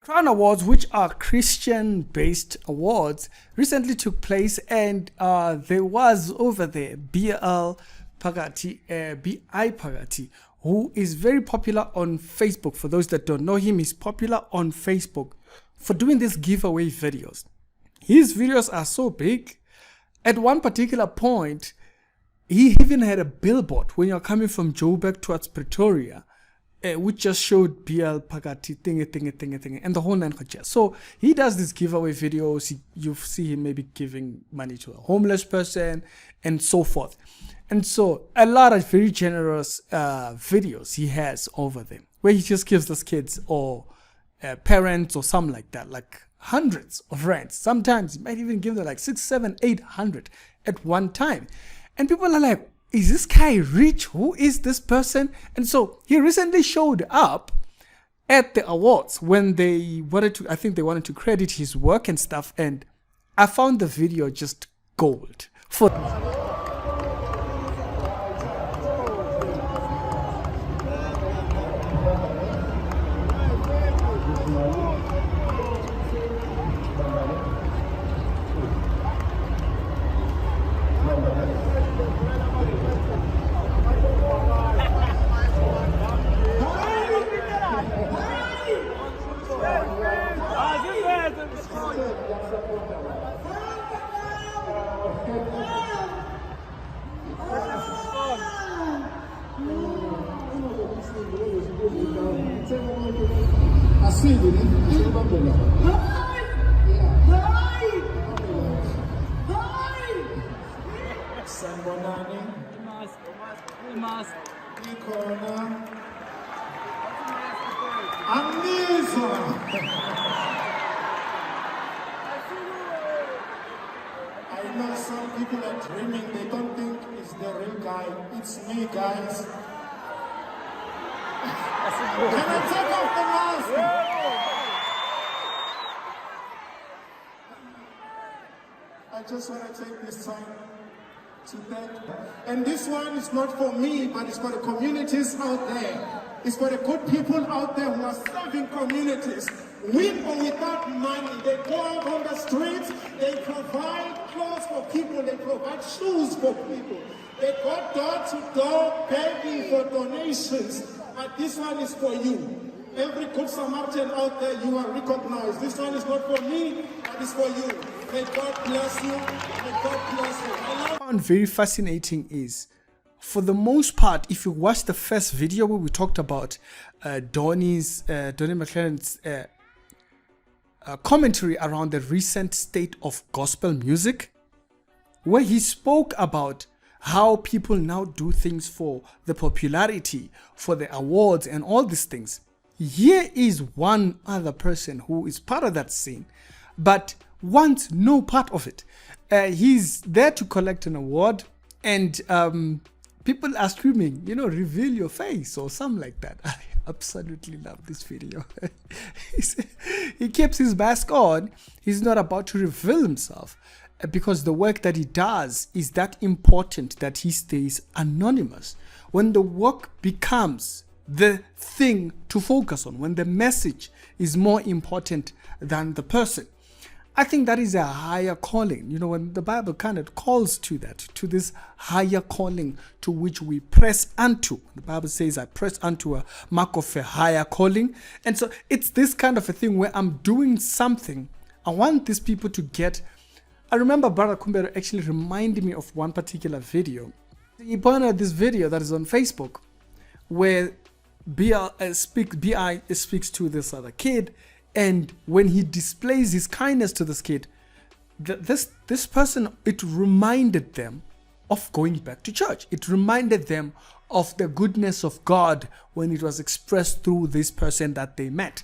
Crown Awards, which are Christian-based awards, recently took place, and there was over there Phakathi, Phakathi, who is very popular on Facebook. For those that don't know him, he's popular on Facebook for doing these giveaway videos. His videos are so big. At one particular point, he even had a billboard when you're coming from Joburg towards Pretoria, which just showed Phakathi thingy, and the whole nine. So he does these giveaway videos. You see him maybe giving money to a homeless person and so forth. And so a lot of very generous videos he has over there, where he just gives those kids or parents or something like that, like hundreds of rands. Sometimes he might even give them like 600, 700, 800 at one time. And people are like, is this guy rich? Who is this person? And so he recently showed up at the awards when they wanted to, I think they wanted to credit his work and stuff. And I found the video just gold. For I know some people are dreaming, they don't think it's the real guy. It's me, guys. Can I take off the mask? I just want to take this time to thank. And this one is not for me, but it's for the communities out there. It's for the good people out there who are serving communities. With or without money, they go out on the streets, they provide clothes for people, they provide shoes for people. They go door to door begging for donations. But this one is for you. Every good Samaritan out there, you are recognized. This one is not for me, but it's for you. May God bless you. May God bless you. What I found very fascinating is, for the most part, if you watch the first video where we talked about Donnie McLaren's commentary around the recent state of gospel music, where he spoke about how people now do things for the popularity, for the awards and all these things. Here is one other person who is part of that scene, but wants no part of it. He's there to collect an award, and people are screaming, reveal your face or something like that. I absolutely love this video. He keeps his mask on. He's not about to reveal himself because the work that he does is that important that he stays anonymous. When the work becomes the thing to focus on, when the message is more important than the person, I think that is a higher calling. When the Bible kind of calls to that, to this higher calling to which we press unto. The Bible says, I press unto a mark of a higher calling. And so it's this kind of a thing where I'm doing something. I want these people to get. I remember Brother Kumbero actually reminded me of one particular video. He pointed out this video that is on Facebook where BI speaks to this other kid. And when he displays his kindness to this kid, this person, it reminded them of going back to church. It reminded them of the goodness of God when it was expressed through this person that they met.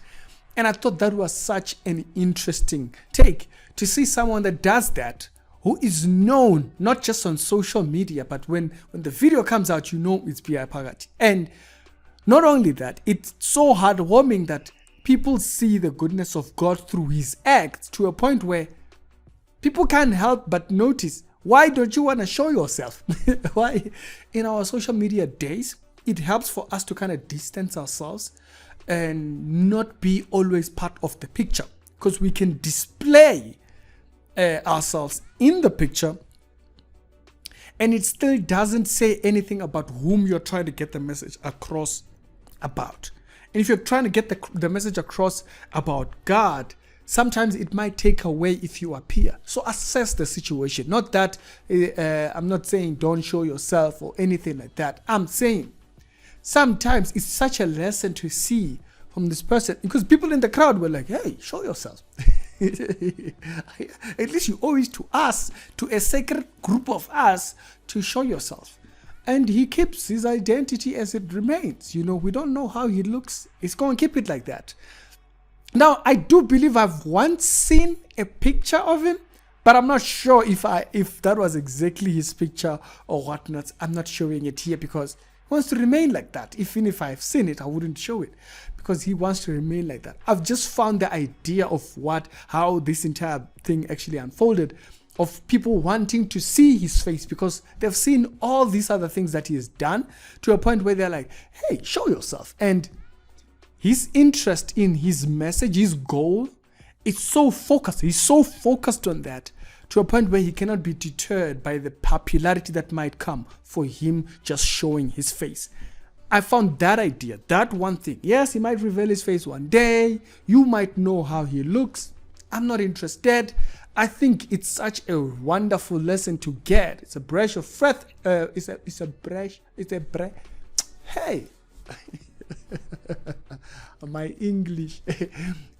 And I thought that was such an interesting take to see someone that does that, who is known not just on social media, but when the video comes out, it's B.I. Phakathi. And not only that, it's so heartwarming that people see the goodness of God through his acts to a point where people can't help but notice, why don't you want to show yourself? Why? In our social media days, it helps for us to kind of distance ourselves and not be always part of the picture, because we can display ourselves in the picture and it still doesn't say anything about whom you're trying to get the message across about. And if you're trying to get the message across about God, sometimes it might take away if you appear. So assess the situation. Not that I'm not saying don't show yourself or anything like that. I'm saying sometimes it's such a lesson to see from this person, because people in the crowd were like, hey, show yourself. At least you owe it to us, to a sacred group of us, to show yourself. And he keeps his identity as it remains. You know, we don't know how he looks. He's going to keep it like that. Now, I do believe I've once seen a picture of him, but I'm not sure if that was exactly his picture or whatnot. I'm not showing it here because he wants to remain like that. Even if I've seen it, I wouldn't show it because he wants to remain like that. I've just found the idea of how this entire thing actually unfolded, of people wanting to see his face because they've seen all these other things that he has done, to a point where they're like, hey, show yourself. And his interest in his message, his goal, it's so focused. He's so focused on that, to a point where he cannot be deterred by the popularity that might come for him just showing his face. I found that idea, that one thing. Yes, he might reveal his face one day. You might know how he looks. I'm not interested. I think it's such a wonderful lesson to get. It's a breath of fresh. Hey. My English.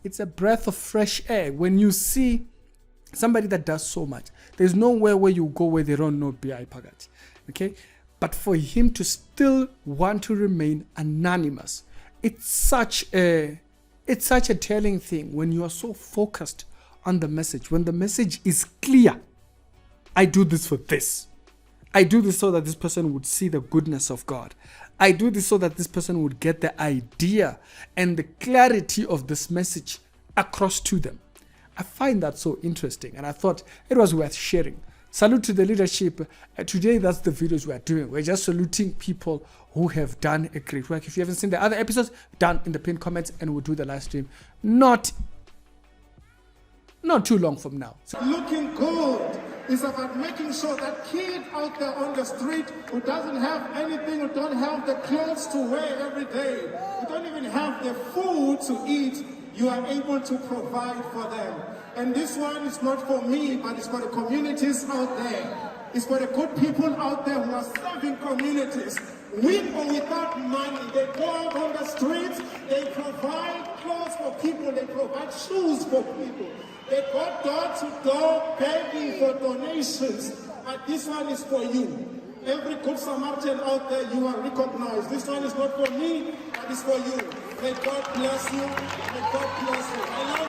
It's a breath of fresh air when you see somebody that does so much. There's nowhere where you go where they don't know B.I. Phakathi. Okay? But for him to still want to remain anonymous, it's such a telling thing when you are so focused on the message. When the message is clear, I do this for this. I do this so that this person would see the goodness of God. I do this so that this person would get the idea and the clarity of this message across to them. I find that so interesting, and I thought it was worth sharing. Salute to the leadership. Today, that's the videos we are doing. We're just saluting people who have done a great work. If you haven't seen the other episodes, down in the pinned comments, and we'll do the live stream not too long from now. Looking good is about making sure that kid out there on the street who doesn't have anything, who don't have the clothes to wear every day, who don't even have the food to eat, you are able to provide for them. And this one is not for me, but it's for the communities out there. It's for the good people out there who are serving communities. With or without money, they go out on the streets, they provide clothes for people, they provide shoes for people. They go door to door begging for donations. But this one is for you. Every good Samaritan out there, you are recognized. This one is not for me, but it's for you. May God bless you. May God bless you. I love